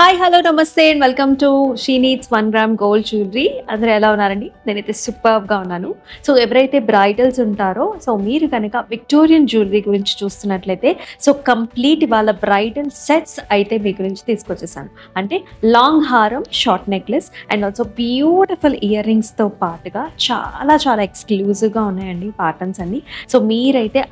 Hi hello నమస్తే and welcome to she needs 1 gram gold jewellery. అందరూ ఎలా ఉన్నారండి? నేనైతే సూపర్గా ఉన్నాను. సో ఎవరైతే బ్రైడల్స్ ఉంటారో సో మీరు కనుక విక్టోరియన్ జ్యువెలరీ గురించి చూస్తున్నట్లయితే సో కంప్లీట్ వాళ్ళ బ్రైడల్ సెట్స్ అయితే మీ గురించి తీసుకొచ్చేసాను. అంటే లాంగ్ హారం, short necklace and also beautiful ear రింగ్స్తో పాటుగా చాలా చాలా ఎక్స్క్లూజివ్గా ఉన్నాయండి ప్యాటర్న్స్ అన్ని. సో మీరైతే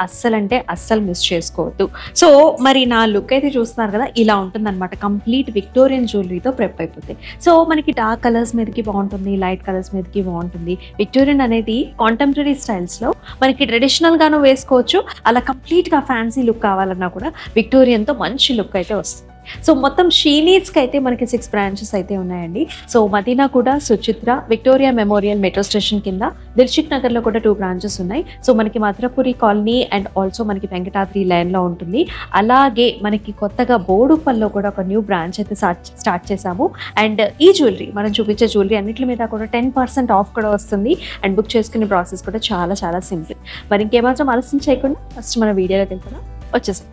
అస్సలు మిస్ చేసుకోవద్దు. సో మరి నా లుక్ అయితే చూస్తున్నారు కదా, ఇలా ఉంటుందన్నమాట. కంప్లీట్ విక్టోరియన్ జ్యువెలరీతో ప్రెప్ అయిపోతాయి. సో మనకి డార్క్ కలర్స్ మీదకి బాగుంటుంది, లైట్ కలర్స్ మీదకి బాగుంటుంది. విక్టోరియన్ అనేది కాంటెంపరీ స్టైల్స్లో మనకి ట్రెడిషనల్గాను వేసుకోవచ్చు, అలా కంప్లీట్గా ఫ్యాన్సీ లుక్ కావాలన్నా కూడా విక్టోరియన్తో మంచి లుక్ అయితే వస్తుంది. సో మొత్తం షీ నీడ్స్కి అయితే మనకి 6 బ్రాంచెస్ అయితే ఉన్నాయండి. సో మదీనా కూడా, Suchitra, Victoria memorial metro station కింద, దిల్షుక్ నగర్లో కూడా 2 బ్రాంచెస్ ఉన్నాయి. సో మనకి మధురపురి కాలనీ అండ్ ఆల్సో మనకి వెంకటాద్రి లైన్లో ఉంటుంది. అలాగే మనకి కొత్తగా బోడుపల్లో కూడా ఒక న్యూ బ్రాంచ్ అయితే స్టార్ట్ చేశాము. అండ్ ఈ జ్యువెలరీ మనం చూపించే జ్యువెలరీ అన్నిటి మీద కూడా 10% ఆఫ్ కూడా వస్తుంది. అండ్ బుక్ చేసుకునే ప్రాసెస్ కూడా చాలా చాలా సింపుల్. మరి ఇంకేమాత్రం ఆలస్యం చేయకుండా ఫస్ట్ మన వీడియోలోకి వెళ్తున్నా, వచ్చేసాం.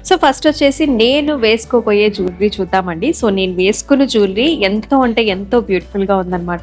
సో ఫస్ట్ వచ్చేసి నేను వేసుకోబోయే జ్యువెలరీ చూద్దామండి. సో నేను వేసుకున్న జ్యువెలరీ ఎంతో బ్యూటిఫుల్గా ఉందన్నమాట.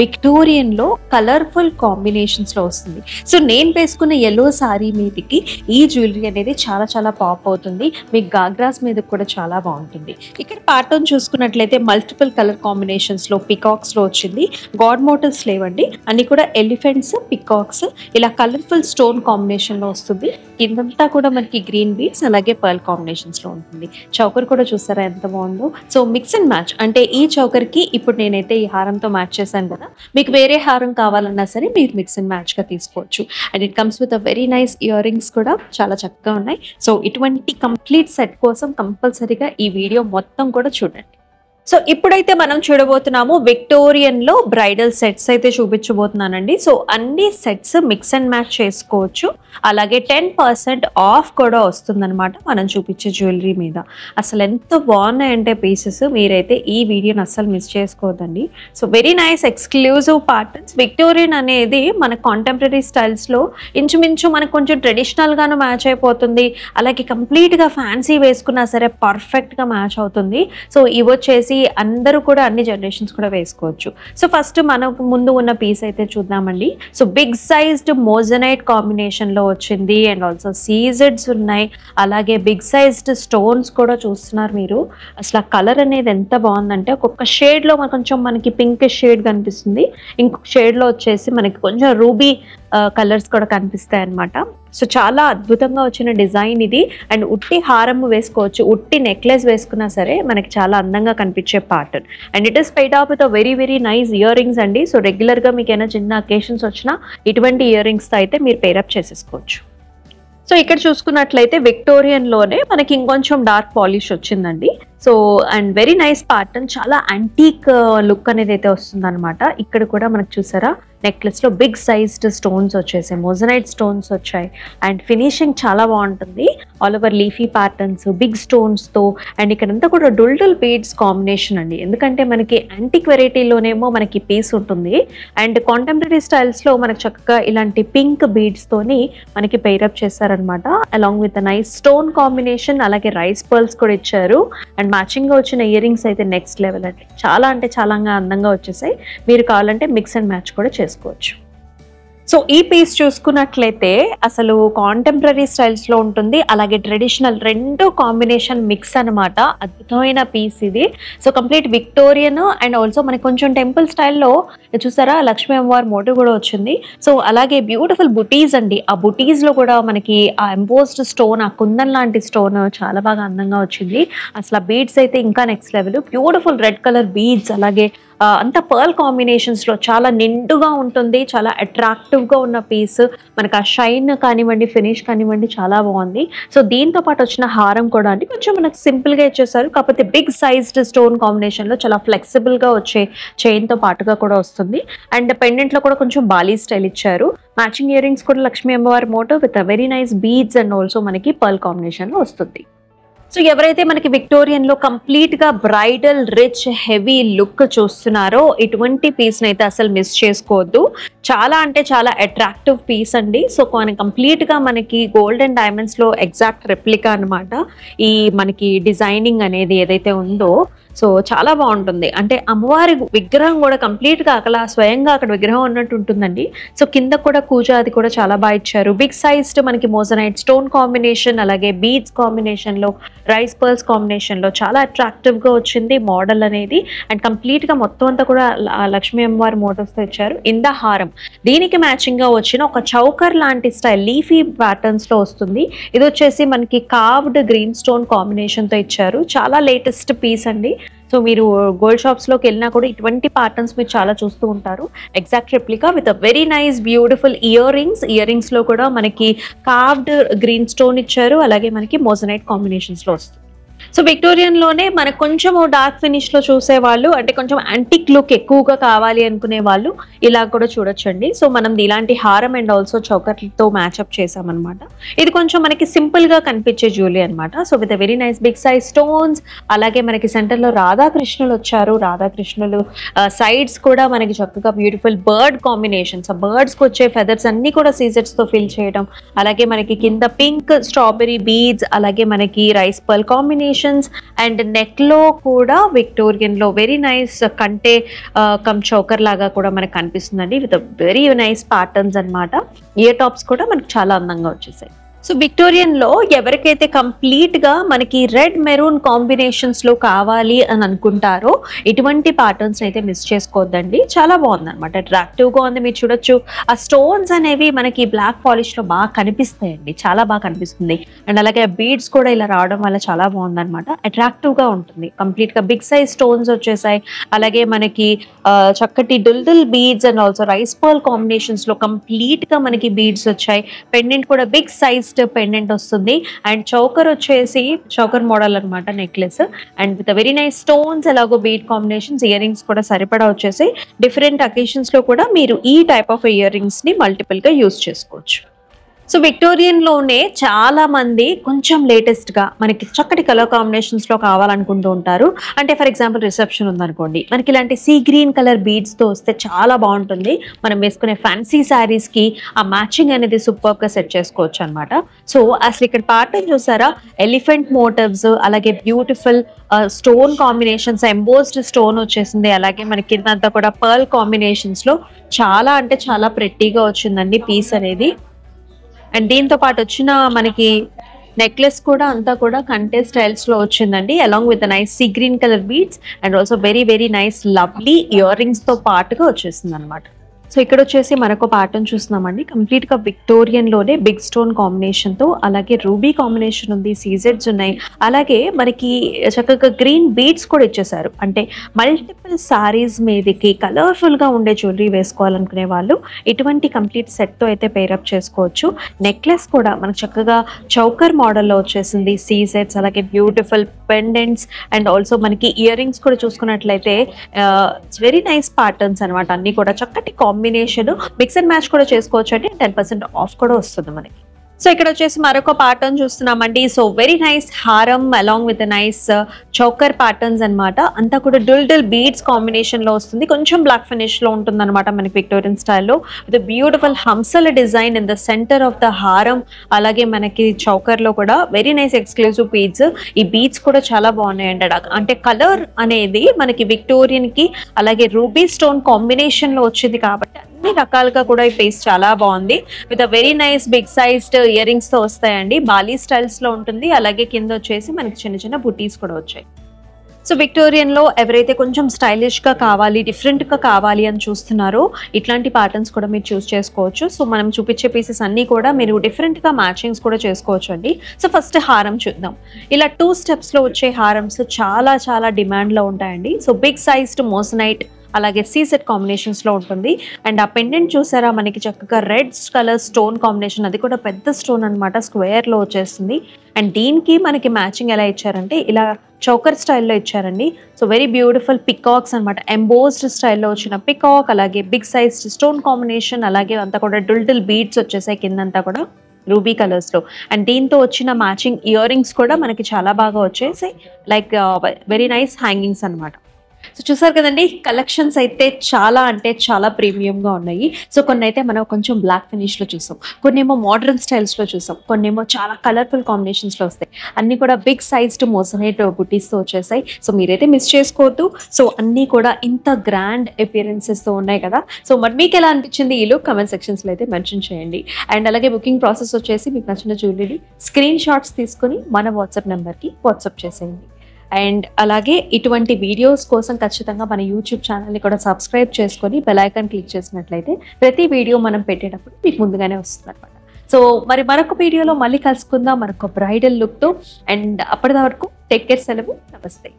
విక్టోరియన్లో కలర్ఫుల్ కాంబినేషన్స్లో వస్తుంది. సో నేను వేసుకున్న ఎల్లో సారీ మీదకి ఈ జ్యువెలరీ అనేది చాలా చాలా పాప్ అవుతుంది. మీకు గాగ్రాస్ మీద కూడా చాలా బాగుంటుంది. ఇక్కడ ప్యాటర్న్ చూసుకున్నట్లయితే మల్టిపుల్ కలర్ కాంబినేషన్స్లో పికాక్స్లో వచ్చింది. గాడ్ మోటివ్స్ లేవండి, అన్ని కూడా ఎలిఫెంట్స్, పికాక్స్ ఇలా కలర్ఫుల్ స్టోన్ కాంబినేషన్లో వస్తుంది. కిందంతా కూడా మనకి గ్రీన్ బీడ్స్ అలాగే పర్ల్ కాంబినేషన్స్లో ఉంటుంది. చౌకర్ కూడా చూస్తారా ఎంత బాగుందో. సో మిక్స్ అండ్ మ్యాచ్, అంటే ఈ చౌకర్కి ఇప్పుడు నేనైతే ఈ హారంతో మ్యాచ్ చేశాను కదా, మీకు వేరే హారం కావాలన్నా సరే మీరు మిక్స్ అండ్ మ్యాచ్గా తీసుకోవచ్చు. And it comes with a very nice ear rings కూడా చాలా చక్కగా ఉన్నాయి. సో ఇటువంటి కంప్లీట్ సెట్ కోసం కంపల్సరీగా ఈ వీడియో మొత్తం కూడా చూడండి. సో ఇప్పుడైతే మనం చూడబోతున్నాము విక్టోరియన్లో బ్రైడల్ సెట్స్ అయితే చూపించబోతున్నానండి. సో అన్ని సెట్స్ మిక్స్ అండ్ మ్యాచ్ చేసుకోవచ్చు. అలాగే 10% ఆఫ్ కూడా వస్తుందన్నమాట మనం చూపించే జ్యువెలరీ మీద. అసలు ఎంత బాగున్నాయంటే పీసెస్, మీరైతే ఈ వీడియోని అస్సలు మిస్ చేసుకోవద్దండి. So very nice exclusive patterns. Victorian అనేది మన కాంటెంపరీ స్టైల్స్లో ఇంచుమించు మనకు కొంచెం ట్రెడిషనల్గాను మ్యాచ్ అయిపోతుంది. అలాగే కంప్లీట్గా ఫ్యాన్సీ వేసుకున్నా సరే పర్ఫెక్ట్గా మ్యాచ్ అవుతుంది. సో ఇవి వచ్చేసి అందరూ కూడా అన్ని జనరేషన్స్ కూడా వేసుకోవచ్చు. సో ఫస్ట్ మనకు ముందు ఉన్న పీస్ అయితే చూద్దామండి. So big sized moissanite combination లో వచ్చింది అండ్ ఆల్సో సీజెడ్స్ ఉన్నాయి. అలాగే బిగ్ సైజ్డ్ స్టోన్స్ కూడా చూస్తున్నారు మీరు. అసలు ఆ కలర్ అనేది ఎంత బాగుందంటే ఒక్కొక్క షేడ్ లో కొంచెం మనకి పింక్ షేడ్ కనిపిస్తుంది, ఇంకొక షేడ్ లో వచ్చేసి మనకి కొంచెం రూబీ కలర్స్ కూడా కనిపిస్తాయి అన్నమాట. సో చాలా అద్భుతంగా వచ్చిన డిజైన్ ఇది. అండ్ ఉట్టి హారం వేసుకోవచ్చు, ఉట్టి నెక్లెస్ వేసుకున్నా సరే మనకి చాలా అందంగా కనిపించే pattern. And it is paid of with very very nice ear rings అండి. సో రెగ్యులర్గా మీకు ఏమైనా చిన్న అకేషన్స్ వచ్చినా ఇటువంటి ఇయర్ రింగ్స్తో అయితే మీరు పేరప్ చేసేసుకోవచ్చు. సో ఇక్కడ చూసుకున్నట్లయితే విక్టోరియన్లోనే మనకి ఇంకొంచెం డార్క్ పాలిష్ వచ్చిందండి. So and very nice pattern, చాలా యాంటీక్ లుక్ అనేది అయితే వస్తుంది అనమాట. ఇక్కడ కూడా మనకు చూసారా నెక్లెస్లో బిగ్ సైజ్డ్ స్టోన్స్ వచ్చేసాయి, మోజనైట్ స్టోన్స్ వచ్చాయి. అండ్ ఫినిషింగ్ చాలా బాగుంటుంది. All over leafy patterns, big స్టోన్స్తో. అండ్ ఇక్కడంతా కూడా డుల్ బీడ్స్ కాంబినేషన్ అండి. ఎందుకంటే మనకి యాంటిక్ వెరైటీలోనేమో మనకి పీస్ ఉంటుంది, అండ్ కాంటెంపరీ స్టైల్స్లో మనకు చక్కగా ఇలాంటి పింక్ బీడ్స్తోని మనకి పెయిరప్ చేస్తారనమాట. Along with nice stone combination, అలాగే రైస్ పర్ల్స్ కూడా ఇచ్చారు. అండ్ మ్యాచింగ్గా వచ్చిన ఇయర్ రింగ్స్ అయితే నెక్స్ట్ లెవెల్ అండి. చాలా అంటే చాలా అందంగా వచ్చేసాయి. మీరు కావాలంటే మిక్స్ అండ్ మ్యాచ్ కూడా చేసుకోవచ్చు. సో ఈ పీస్ చూసుకున్నట్లయితే అసలు కాంటెంపరీ స్టైల్స్ లో ఉంటుంది, అలాగే ట్రెడిషనల్ రెండు కాంబినేషన్ మిక్స్ అనమాట. అద్భుతమైన పీస్ ఇది. So complete Victorian and also మనకి కొంచెం టెంపుల్ స్టైల్లో చూసారా లక్ష్మీ అమ్మవారి మోటివ్ కూడా వచ్చింది. సో అలాగే బ్యూటిఫుల్ బుటీస్ అండి. ఆ బుటీస్ లో కూడా మనకి ఆ ఎంబోస్డ్ స్టోన్, ఆ కుందన్ లాంటి స్టోన్ చాలా బాగా అందంగా వచ్చింది. అసలు ఆ బీడ్స్ అయితే ఇంకా next level. Beautiful red colour beads, అలాగే అంత పర్ల్ కాంబినేషన్స్ లో చాలా నిండుగా ఉంటుంది. చాలా అట్రాక్టివ్ గా ఉన్న పీస్. మనకు ఆ షైన్ కానివ్వండి, ఫినిష్ కానివ్వండి చాలా బాగుంది. సో దీంతో పాటు వచ్చిన హారం కూడా అండి కొంచెం మనకు సింపుల్ గా ఇచ్చేసారు, కాకపోతే బిగ్ సైజ్డ్ స్టోన్ కాంబినేషన్ లో చాలా ఫ్లెక్సిబుల్ గా వచ్చే చైన్ తో పాటుగా కూడా వస్తుంది. అండ్ పెండెంట్ లో కూడా కొంచెం బాలీ స్టైల్ ఇచ్చారు. మ్యాచింగ్ ఇయర్ రింగ్స్ కూడా లక్ష్మీ అమ్మవారి మోటో with very nice beads and also మనకి పర్ల్ కాంబినేషన్ లో వస్తుంది. సో ఎవరైతే మనకి విక్టోరియన్ లో కంప్లీట్ గా బ్రైడల్ రిచ్ హెవీ లుక్ చూస్తున్నారో ఇటువంటి పీస్ అయితే అసలు మిస్ చేసుకోవద్దు. చాలా అంటే చాలా అట్రాక్టివ్ పీస్ అండి. సో కంప్లీట్ గా మనకి గోల్డ్ అండ్ డైమండ్స్ లో ఎగ్జాక్ట్ రెప్లికా అనమాట ఈ మనకి డిజైనింగ్ అనేది ఏదైతే ఉందో. సో చాలా బాగుంటుంది. అంటే అమ్మవారి విగ్రహం కూడా కంప్లీట్ గా అక్కడ స్వయంగా అక్కడ విగ్రహం ఉన్నట్టు ఉంటుందండి. సో కింద కూడా కూజ అది కూడా చాలా బాగా ఇచ్చారు. బిగ్ సైజ్డ్ మనకి మోజనైట్ స్టోన్ కాంబినేషన్, అలాగే బీడ్స్ కాంబినేషన్ లో, రైస్ పర్ల్స్ కాంబినేషన్ లో చాలా అట్రాక్టివ్ గా వచ్చింది మోడల్ అనేది. అండ్ కంప్లీట్ గా మొత్తం అంతా కూడా లక్ష్మీ అమ్మవారి మోడల్స్ తో ఇచ్చారు. ఇంద హారం దీనికి మ్యాచింగ్ గా వచ్చిన ఒక చౌకర్ లాంటి స్టైల్ లీఫీ ప్యాటర్న్స్ లో వస్తుంది. ఇది వచ్చేసి మనకి కార్వ్డ్ గ్రీన్ స్టోన్ కాంబినేషన్ తో ఇచ్చారు. చాలా లేటెస్ట్ పీస్ అండి. సో మీరు గోల్డ్ షాప్స్ లోకి వెళ్ళినా కూడా ఇటువంటి ప్యాటర్న్స్ మీరు చాలా చూస్తూ ఉంటారు. Exact replica with very nice beautiful ear rings లో కూడా మనకి కార్వ్డ్ గ్రీన్ స్టోన్ ఇచ్చారు, అలాగే మనకి మోజనైట్ కాంబినేషన్స్ లో వస్తుంది. సో విక్టోరియన్ లోనే మనకు కొంచెం డార్క్ ఫినిష్ లో చూసే వాళ్ళు, అంటే కొంచెం యాంటిక్ లుక్ ఎక్కువగా కావాలి అనుకునే వాళ్ళు ఇలా కూడా చూడొచ్చండి. సో మనం ఇలాంటి హారం అండ్ ఆల్సో చౌకట్లతో మ్యాచ్అప్ చేసామన్నమాట. ఇది కొంచెం మనకి సింపుల్ గా కనిపించే జ్యువెలరీ అనమాట. So with very nice big size stones, అలాగే మనకి సెంటర్ లో రాధాకృష్ణులు వచ్చారు. రాధాకృష్ణులు సైడ్స్ కూడా మనకి చక్కగా బ్యూటిఫుల్ బర్డ్ కాంబినేషన్స్, ఆ బర్డ్స్ కి వచ్చే ఫెదర్స్ అన్ని కూడా సీజెట్స్ తో ఫిల్ చేయడం, అలాగే మనకి కింద పింక్ స్ట్రాబెరీ బీడ్స్, అలాగే మనకి rice pearl combination and neck లో కూడా విక్టోరియన్ లో వెరీ నైస్ కంటే కమ్ చౌకర్ లాగా కూడా మనకు కనిపిస్తుందండి విత్ వెరీ నైస్ ప్యాటర్న్స్ అన్నమాట. ఇయర్ టాప్స్ కూడా మనకు చాలా అందంగా వచ్చేసాయి. సో విక్టోరియన్ లో ఎవరికైతే కంప్లీట్ గా మనకి రెడ్ మెరూన్ కాంబినేషన్స్ లో కావాలి అని అనుకుంటారో ఇటువంటి ప్యాటర్న్స్ అయితే మిస్ చేసుకోవద్దండి. చాలా బాగుంది అనమాట, అట్రాక్టివ్ గా ఉంది. మీరు చూడొచ్చు ఆ స్టోన్స్ అనేవి మనకి బ్లాక్ పాలిష్ లో బాగా కనిపిస్తాయండి, చాలా బాగా కనిపిస్తుంది. అండ్ అలాగే బీడ్స్ కూడా ఇలా రావడం వల్ల చాలా బాగుంది అనమాట, అట్రాక్టివ్ గా ఉంటుంది. కంప్లీట్ గా బిగ్ సైజ్ స్టోన్స్ వచ్చేసాయి, అలాగే మనకి చక్కటి డుల్డుల్ beads and also rice pearl combinations లో కంప్లీట్ గా మనకి బీడ్స్ వచ్చాయి. పెండెంట్ కూడా బిగ్ సైజ్ పెండెంట్ వస్తుంది. అండ్ చౌకర్ వచ్చేసి చౌకర్ మోడల్ అనమాట, necklace and with very nice stones, ఎలాగో బీడ్ కాంబినేషన్స్. ఇయర్ రింగ్స్ కూడా సరిపడా వచ్చేసి డిఫరెంట్ అకేషన్స్ లో కూడా మీరు ఈ టైప్ ఆఫ్ ఇయర్ రింగ్స్ ని మల్టిపుల్ గా యూజ్ చేసుకోవచ్చు. సో విక్టోరియన్ లోనే చాలా మంది కొంచెం లేటెస్ట్ గా మనకి చక్కటి కలర్ కాంబినేషన్స్ లో కావాలనుకుంటూ ఉంటారు. అంటే ఫర్ ఎగ్జాంపుల్ రిసెప్షన్ ఉందనుకోండి, మనకి ఇలాంటి సీ గ్రీన్ కలర్ బీడ్స్ తో వస్తే చాలా బాగుంటుంది. మనం వేసుకునే ఫ్యాన్సీ శారీస్ కి ఆ మ్యాచింగ్ అనేది సూపర్ గా సెట్ చేసుకోవచ్చు అనమాట. సో అసలు ఇక్కడ ప్యాటర్న్ చూసారా, ఎలిఫెంట్ మోటివ్స్, అలాగే beautiful stone combinations, embossed stone వచ్చేసింది. అలాగే మనకి కిందంతా కూడా పర్ల్ కాంబినేషన్స్ లో చాలా అంటే చాలా ప్రెట్టీగా వచ్చిందండి పీస్ అనేది. అండ్ దీంతో పాటు వచ్చిన మనకి నెక్లెస్ కూడా అంతా కూడా కంటే స్టైల్స్ లో వచ్చిందండి, along with nice sea green colour beads and also very very nice lovely ear rings తో పాటుగా వచ్చేసింది అనమాట. సో ఇక్కడ వచ్చేసి మరొక ప్యాటర్న్ చూస్తున్నామండి, కంప్లీట్ గా విక్టోరియన్ లోనే బిగ్ స్టోన్ కాంబినేషన్ తో, అలాగే రూబీ కాంబినేషన్ ఉంది, సీజెడ్స్ ఉన్నాయి, అలాగే మనకి చక్కగా గ్రీన్ బీడ్స్ కూడా ఇచ్చేసారు. అంటే మల్టిపుల్ సారీస్ మీదకి కలర్ఫుల్ గా ఉండే జ్యువెలరీ వేసుకోవాలనుకునే వాళ్ళు ఇటువంటి కంప్లీట్ సెట్ తో అయితే పేరప్ చేసుకోవచ్చు. నెక్లెస్ కూడా మనకు చక్కగా చౌకర్ మోడల్లో వచ్చేసింది, సీజెడ్స్, అలాగే బ్యూటిఫుల్ పెండెంట్స్ అండ్ ఆల్సో మనకి ఇయర్ రింగ్స్ కూడా చూసుకున్నట్లయితే వెరీ నైస్ ప్యాటర్న్స్ అనమాట. అన్ని కూడా చక్కటి కాంబినేషన్, మిక్స్ అండ్ మ్యాచ్ కూడా చేసుకోవచ్చు అండి. 10% ఆఫ్ కూడా వస్తుంది మనకి. సో ఇక్కడ వచ్చేసి మరొక ప్యాటర్న్ చూస్తున్నామండి. సో వెరీ నైస్ హారం along with nice choker patterns అనమాట. అంతా కూడా డుల్ బీడ్స్ కాంబినేషన్ లో వస్తుంది, కొంచెం బ్లాక్ ఫినిష్ లో ఉంటుంది అనమాట మనకి విక్టోరియన్ స్టైల్లో. విత్ బ్యూటిఫుల్ హంసల design in the centre of the హారం, అలాగే మనకి చౌకర్ లో కూడా వెరీ నైస్ ఎక్స్క్లూజివ్ బీడ్స్. ఈ బీడ్స్ కూడా చాలా బాగున్నాయండి. అంటే కలర్ అనేది మనకి విక్టోరియన్ కి అలాగే రూబీ స్టోన్ కాంబినేషన్ లో వచ్చింది కాబట్టి అన్ని రకాలుగా కూడా ఈ పీస్ చాలా బాగుంది. With very nice big sized earrings తో వస్తాయండి. బాలీ స్టైల్స్ లో ఉంటుంది. అలాగే కింద వచ్చేసి మనకి చిన్న చిన్న బుటీస్ కూడా వచ్చాయి. సో విక్టోరియన్ లో ఎవరైతే కొంచెం స్టైలిష్ గా కావాలి, డిఫరెంట్ గా కావాలి అని చూస్తున్నారో ఇట్లాంటి ప్యాటర్న్స్ కూడా మీరు చూస్ చేసుకోవచ్చు. సో మనం చూపించే పీసెస్ అన్ని కూడా మీరు డిఫరెంట్ గా మ్యాచింగ్స్ కూడా చేసుకోవచ్చు అండి. సో ఫస్ట్ హారం చూద్దాం. ఇలా 2 స్టెప్స్ లో వచ్చే హారమ్స్ చాలా చాలా డిమాండ్ లో ఉంటాయండి. సో బిగ్ సైజ్డ్ మోసనైట్ అలాగే సీసెట్ కాంబినేషన్స్ లో ఉంటుంది. అండ్ ఆ పెండెంట్ చూసారా మనకి చక్కగా రెడ్ కలర్ స్టోన్ కాంబినేషన్, అది కూడా పెద్ద స్టోన్ అనమాట, స్క్వేర్ లో వచ్చేస్తుంది. అండ్ దీనికి మనకి మ్యాచింగ్ ఎలా ఇచ్చారంటే ఇలా చౌకర్ స్టైల్లో ఇచ్చారండి. సో వెరీ బ్యూటిఫుల్ పికాక్స్ అనమాట, ఎంబోస్డ్ స్టైల్లో వచ్చిన పికాక్, అలాగే బిగ్ సైజ్ స్టోన్ కాంబినేషన్, అలాగే అంతా కూడా డుల్ బీడ్స్ వచ్చేసాయి కిందంతా కూడా రూబీ కలర్స్ లో. అండ్ దీంతో వచ్చిన మ్యాచింగ్ ఇయర్ రింగ్స్ కూడా మనకి చాలా బాగా వచ్చేసి లైక్ వెరీ నైస్ హ్యాంగింగ్స్ అనమాట. సో చూసారు కదండి, కలెక్షన్స్ అయితే చాలా అంటే చాలా ప్రీమియంగా ఉన్నాయి. సో కొన్ని అయితే మనం కొంచెం బ్లాక్ ఫినిష్లో చూసాం, కొన్ని ఏమో మోడర్న్ స్టైల్స్లో చూసాం, కొన్ని ఏమో చాలా కలర్ఫుల్ కాంబినేషన్స్లో వస్తాయి. అన్నీ కూడా బిగ్ సైజ్డ్ మోసనైట్ బుటీస్తో వచ్చేసాయి. సో మీరైతే మిస్ చేసుకోవద్దు. సో అన్నీ కూడా ఇంత గ్రాండ్ అపియరెన్సెస్తో ఉన్నాయి కదా. సో మరి మీకు ఎలా అనిపించింది ఈ లుక్ కమెంట్ సెక్షన్స్లో అయితే మెన్షన్ చేయండి. అండ్ అలాగే బుకింగ్ ప్రాసెస్ వచ్చేసి మీకు నచ్చిన జ్యువెలరీ స్క్రీన్ షాట్స్ తీసుకొని మన వాట్సాప్ నెంబర్కి వాట్సాప్ చేసేయండి. అండ్ అలాగే ఇటువంటి వీడియోస్ కోసం ఖచ్చితంగా మన యూట్యూబ్ ఛానల్ని కూడా సబ్స్క్రైబ్ చేసుకొని బెల్ ఐకాన్ క్లిక్ చేసినట్లయితే ప్రతి వీడియో మనం పెట్టేటప్పుడు మీకు ముందుగానే వస్తుంది అనమాట. సో మరి మరొక వీడియోలో మళ్ళీ కలుసుకుందాం మరొక బ్రైడల్ లుక్తో. అండ్ అప్పటి వరకు టేక్ కేర్, సెలవు, నమస్తే.